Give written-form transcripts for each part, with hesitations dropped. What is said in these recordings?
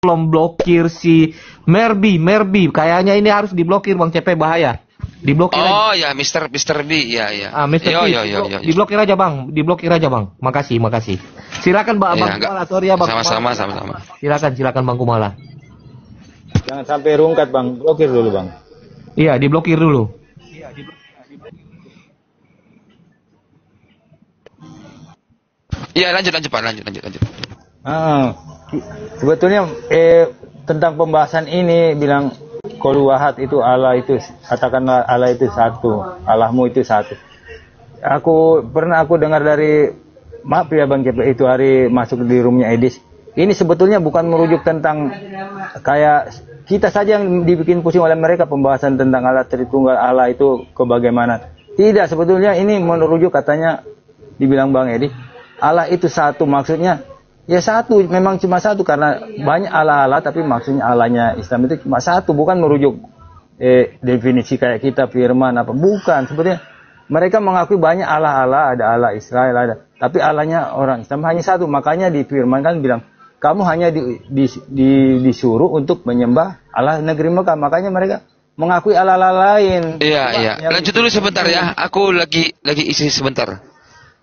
belum blokir si Merbi. Kayaknya ini harus diblokir Bang CP, bahaya. Diblokir aja. Oh ya, Mr. B, ya. Mr. B, diblokir aja Bang. Makasih. Silakan Bang Kumala, sorry ya Bang. Sama-sama. Silakan Bang Kumala. Jangan sampai rungkat Bang, blokir dulu Bang. Iya, diblokir dulu. Iya, lanjut Pak, lanjut. Sebetulnya tentang pembahasan ini bilang Qul wahad itu Allah itu, katakanlah Allah itu satu, Allahmu itu satu. Pernah aku dengar dari, maaf ya Bang CP, itu hari masuk di roomnya Edis. Ini sebetulnya bukan merujuk tentang kayak kita saja yang dibikin pusing oleh mereka pembahasan tentang Allah Tritunggal, Allah itu kebagaimana. Tidak, sebetulnya ini merujuk katanya dibilang Bang Edi, Allah itu satu, maksudnya ya satu, memang cuma satu karena banyak Allah, tapi maksudnya Allahnya Islam itu cuma satu, bukan merujuk definisi kayak kita firman apa, bukan. Sebetulnya mereka mengakui banyak Allah, ada Allah Israel, ada, tapi Allahnya orang Islam hanya satu. Makanya di firman kan bilang kamu hanya disuruh untuk menyembah Allah negeri Mekah. Makanya mereka mengakui Allah lain. Iya. Lanjut dulu sebentar ya, aku lagi isi sebentar.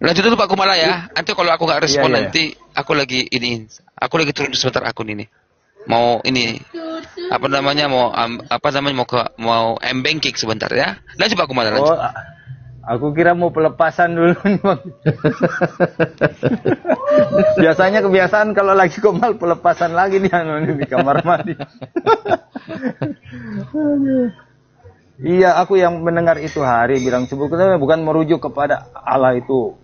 Lanjut dulu Pak Kumala ya. Nanti kalau aku nggak respon nanti aku lagi turun sebentar akun ini. Mau ini mau M-Banking sebentar ya. Lanjut Pak Kumala, lanjut. Oh, aku kira mau pelepasan dulu nih Bang. Biasanya kebiasaan kalau lagi Komal pelepasan lagi nih di kamar mandi. Iya, aku yang mendengar itu hari bilang sebetulnya bukan merujuk kepada Allah itu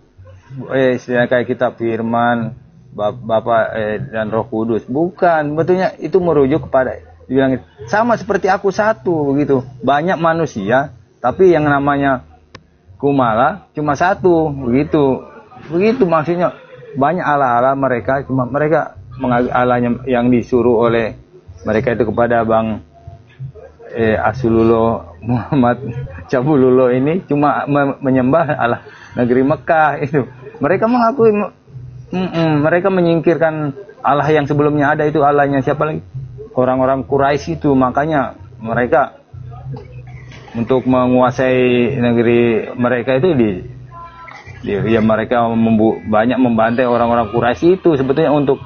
istilahnya kayak kita firman Bapa dan Roh Kudus, bukan. Betulnya itu merujuk kepada bilang sama seperti aku satu begitu. Banyak manusia tapi yang namanya Kumala cuma satu begitu. Begitu maksudnya. Banyak Allah mereka, cuma mereka Allahnya yang disuruh oleh mereka itu kepada Bang Asululo Muhammad Cabululo ini cuma menyembah Allah negeri Mekah itu. Mereka mengakui, mereka menyingkirkan Allah yang sebelumnya ada itu Allahnya siapa lagi? Orang-orang Quraisy itu. Makanya mereka untuk menguasai negeri mereka itu mereka banyak membantai orang-orang Quraisy itu sebetulnya untuk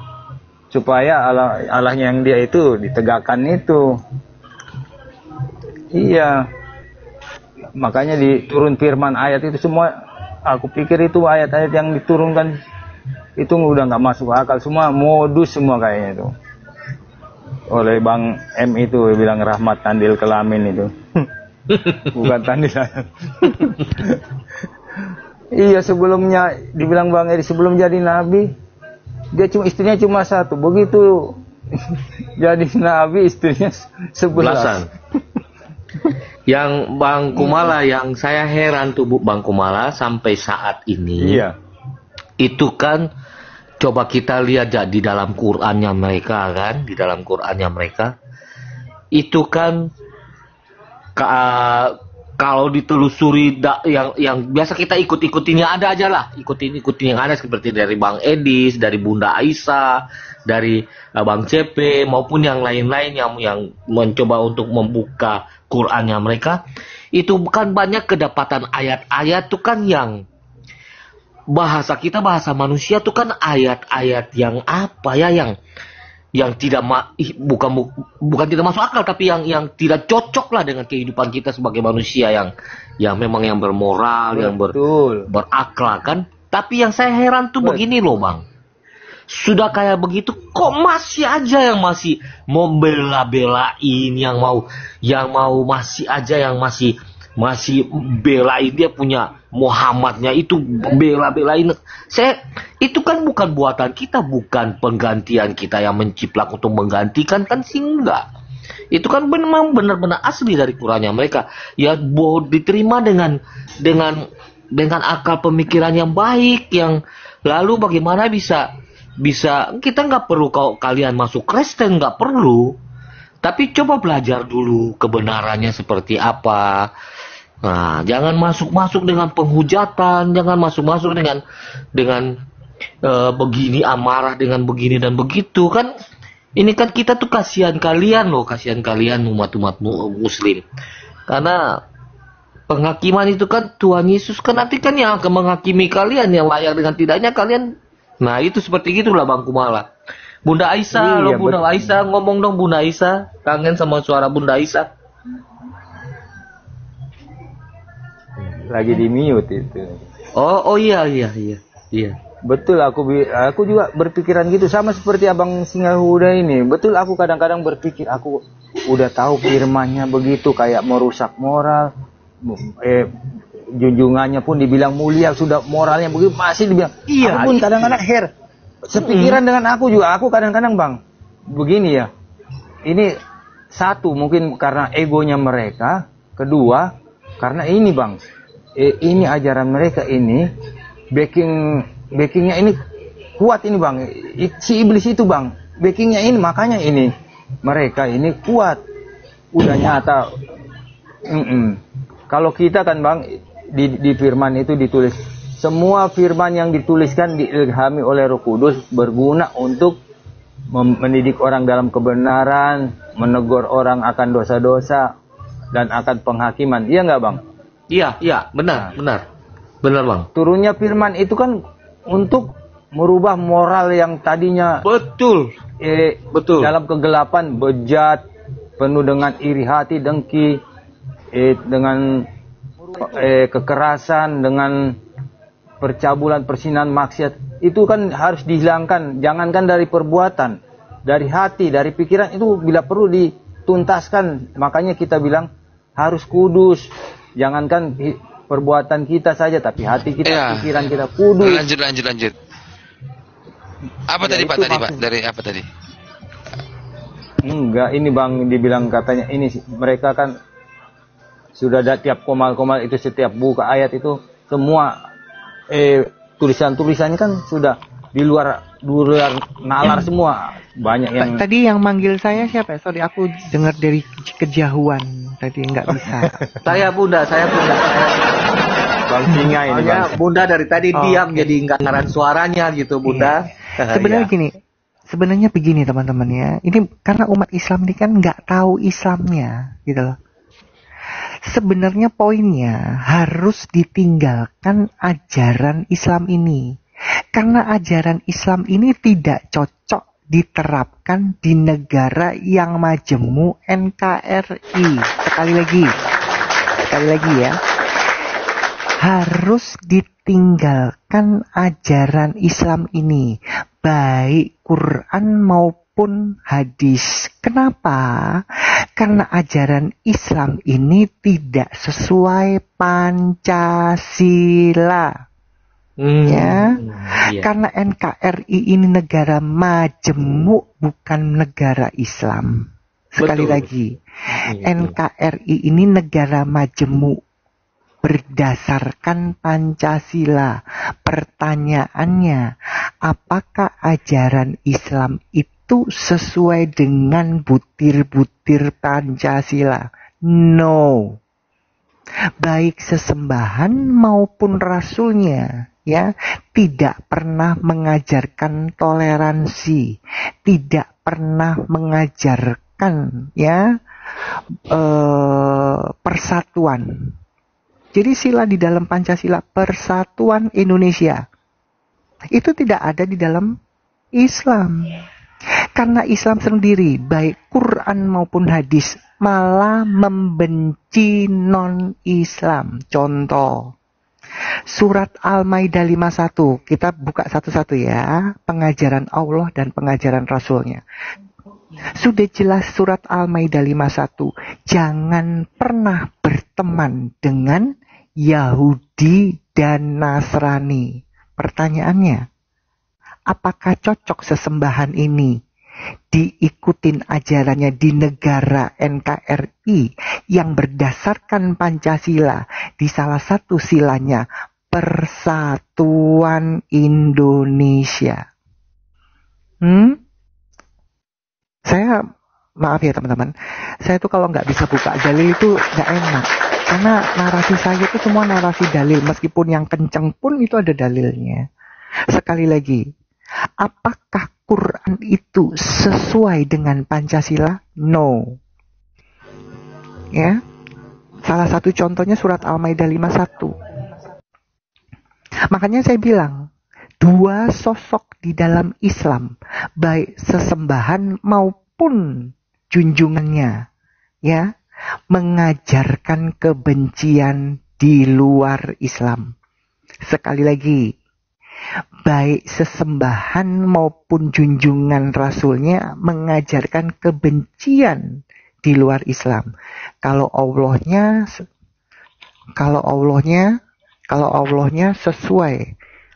supaya Allahnya yang dia itu ditegakkan itu. Iya. Makanya diturun firman ayat itu semua, aku pikir itu ayat-ayat yang diturunkan itu udah nggak masuk akal, semua modus semua kayaknya itu. Oleh Bang M itu bilang rahmat tandil kelamin itu. Bukan tandil. Iya, sebelumnya dibilang Bang Edi sebelum jadi nabi dia istrinya cuma satu, begitu jadi nabi istrinya 11. Yang Bang Kumala, yang saya heran tuh Bang Kumala sampai saat ini. Iya. Itu kan coba kita lihat di dalam Qur'annya mereka kan, di dalam Qur'annya mereka itu kan kalau ditelusuri yang biasa kita ikutin ya ada aja lah, ikutin yang ada seperti dari Bang Edis, dari Bunda Aisyah, dari Bang CP maupun yang lain-lain yang mencoba untuk membuka Qur'annya mereka, itu bukan banyak kedapatan ayat-ayat tuh kan yang bahasa kita, bahasa manusia tuh kan ayat-ayat yang apa ya, yang tidak bukan tidak masuk akal, tapi yang tidak cocok lah dengan kehidupan kita sebagai manusia yang memang yang bermoral, yang berakhlak kan. Tapi yang saya heran tuh begini loh Bang, sudah kayak begitu kok masih aja yang masih membela-belain, yang mau masih aja yang masih belain dia punya Muhammadnya itu, bela-belain. Itu kan bukan buatan kita, bukan penggantian kita yang menciplak untuk menggantikan kan sih, enggak. Itu kan memang benar-benar asli dari Qur'annya mereka. Ya diterima dengan akal pemikiran yang baik, yang lalu bagaimana bisa kita nggak perlu kalian masuk Kristen, nggak perlu. Tapi coba belajar dulu kebenarannya seperti apa. Nah, jangan masuk dengan penghujatan, jangan masuk dengan begini amarah dengan begini dan begitu kan. Ini kan kita tuh kasihan kalian loh, kasihan kalian umat-umat muslim. Karena penghakiman itu kan Tuhan Yesus kan nanti kan yang akan menghakimi kalian, yang layak dengan tidaknya kalian. Nah itu seperti gitulah Bang Kumala. Bunda Aisyah, Iya, Bunda Aisyah, ngomong dong Bunda Aisyah. Kangen sama suara Bunda Aisyah. Lagi di mute itu. Oh iya. Betul, aku juga berpikiran gitu sama seperti Abang Singahuda ini. Betul, aku kadang-kadang berpikir aku udah tahu firman-Nya begitu kayak merusak moral. Junjungannya pun dibilang mulia, sudah moralnya begitu masih dibilang. Iya. Aku pun kadang-kadang sepikiran dengan aku juga. Aku kadang-kadang Bang begini ya. Ini satu mungkin karena egonya mereka, kedua karena ini Bang. Ini ajaran mereka ini backingnya ini kuat ini Bang. Si iblis itu Bang, backingnya ini, makanya ini mereka ini kuat, udah nyata. Kalau kita kan Bang di firman itu ditulis semua firman yang dituliskan diilhami oleh Roh Kudus berguna untuk mendidik orang dalam kebenaran, menegur orang akan dosa-dosa dan akan penghakiman. Iya nggak Bang? Iya, benar Bang. Turunnya firman itu kan untuk merubah moral yang tadinya Betul. Dalam kegelapan, bejat, penuh dengan iri hati, dengki, dengan kekerasan, dengan percabulan, persinahan, maksiat. Itu kan harus dihilangkan. Jangankan dari perbuatan, dari hati, dari pikiran itu bila perlu dituntaskan. Makanya kita bilang harus kudus. Jangankan perbuatan kita saja, tapi hati kita, pikiran kita kudus. Lanjut. Apa tadi Pak tadi Pak? Dari apa tadi? Enggak, ini Bang dibilang katanya ini mereka kan sudah ada tiap komal-komal itu, setiap buka ayat itu semua tulisan-tulisannya kan sudah di luar nalar semua. Banyak yang tadi yang manggil saya siapa? Sorry, aku dengar dari kejauhan tadi nggak bisa. Saya Bunda. Bang Singa ini Bang. Bunda dari tadi diam, jadi nggak ngaran suaranya gitu Bunda. Iya. Sebenarnya begini teman-teman ya. Ini karena umat Islam ini kan nggak tahu Islamnya gitu loh. Sebenarnya poinnya harus ditinggalkan ajaran Islam ini. Karena ajaran Islam ini tidak cocok diterapkan di negara yang majemuk NKRI. Sekali lagi ya. Harus ditinggalkan ajaran Islam ini, baik Quran maupun hadis. Kenapa? Karena ajaran Islam ini tidak sesuai Pancasila. Iya. Karena NKRI ini negara majemuk, bukan negara Islam. Sekali lagi, NKRI ini negara majemuk berdasarkan Pancasila. Pertanyaannya, apakah ajaran Islam itu sesuai dengan butir-butir Pancasila? No. Baik sesembahan maupun rasulnya ya tidak pernah mengajarkan toleransi, tidak pernah mengajarkan ya persatuan. Jadi sila di dalam Pancasila, persatuan Indonesia, itu tidak ada di dalam Islam. Karena Islam sendiri, baik Quran maupun hadis, malah membenci non-Islam. Contoh, surat Al-Maidah 51, kita buka satu-satu ya, pengajaran Allah dan pengajaran Rasulnya. Sudah jelas surat Al-Maidah 51, jangan pernah berteman dengan Yahudi dan Nasrani. Pertanyaannya, apakah cocok sesembahan ini diikutin ajarannya di negara NKRI yang berdasarkan Pancasila, di salah satu silanya Persatuan Indonesia? Saya maaf ya teman-teman, saya tuh kalau nggak bisa buka dalil itu nggak enak, karena narasi saya itu semua narasi dalil, meskipun yang kenceng pun itu ada dalilnya. Sekali lagi, apakah Quran itu sesuai dengan Pancasila? No. Ya. Salah satu contohnya surat Al-Maidah 51. Makanya saya bilang, dua sosok di dalam Islam, baik sesembahan maupun junjungannya, ya, mengajarkan kebencian di luar Islam. Sekali lagi, baik sesembahan maupun junjungan Rasulnya mengajarkan kebencian di luar Islam. Kalau Allahnya sesuai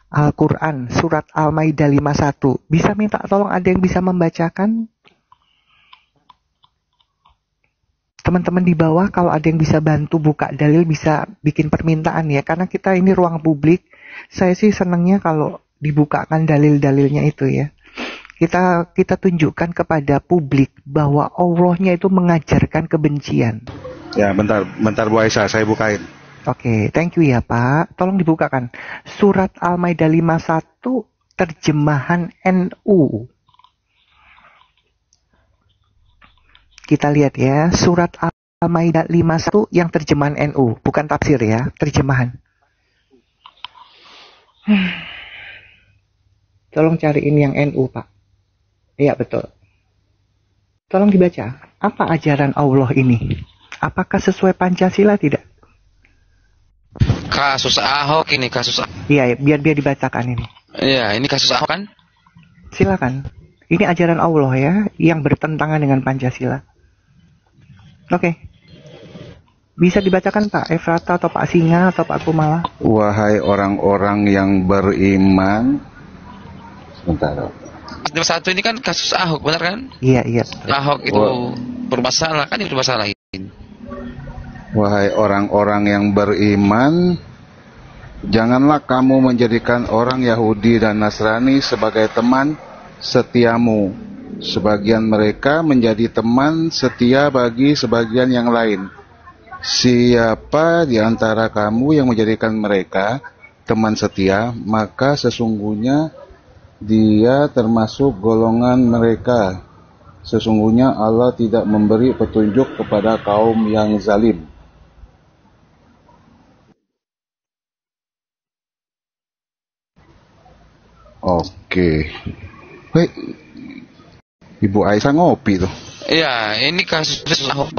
Al-Quran surat Al-Maidah 51. Bisa minta tolong, ada yang bisa membacakan? Teman-teman di bawah kalau ada yang bisa bantu buka dalil, bisa bikin permintaan ya. Karena kita ini ruang publik. Saya sih senangnya kalau dibukakan dalil-dalilnya itu ya. Kita tunjukkan kepada publik bahwa Allahnya itu mengajarkan kebencian. Ya, bentar Bu Aisyah, saya bukain. Oke, thank you ya Pak. Tolong dibukakan. Surat Al-Maidah 51 terjemahan NU. Kita lihat ya, surat Al-Maidah 51 yang terjemahan NU, bukan tafsir ya, terjemahan. Tolong cariin yang NU Pak. Iya betul. Tolong dibaca. Apa ajaran Allah ini? Apakah sesuai Pancasila tidak? Kasus Ahok ini, kasus Ahok. Iya, biar dibacakan ini. Iya, ini kasus Ahok kan? Silakan. Ini ajaran Allah ya, yang bertentangan dengan Pancasila. Oke. Bisa dibacakan Pak Efrata atau Pak Singa atau Pak Kumala? Wahai orang-orang yang beriman. Sebentar. Satu ini kan kasus Ahok, benar kan? Iya. Ahok itu bermasalah kan, itu bermasalahin. Wahai orang-orang yang beriman, janganlah kamu menjadikan orang Yahudi dan Nasrani sebagai teman setiamu. Sebagian mereka menjadi teman setia bagi sebagian yang lain. Siapa di antara kamu yang menjadikan mereka teman setia, maka sesungguhnya dia termasuk golongan mereka. Sesungguhnya Allah tidak memberi petunjuk kepada kaum yang zalim. Oke. Ibu Aisyah ngopi tuh. Iya, ini kasus Ahok.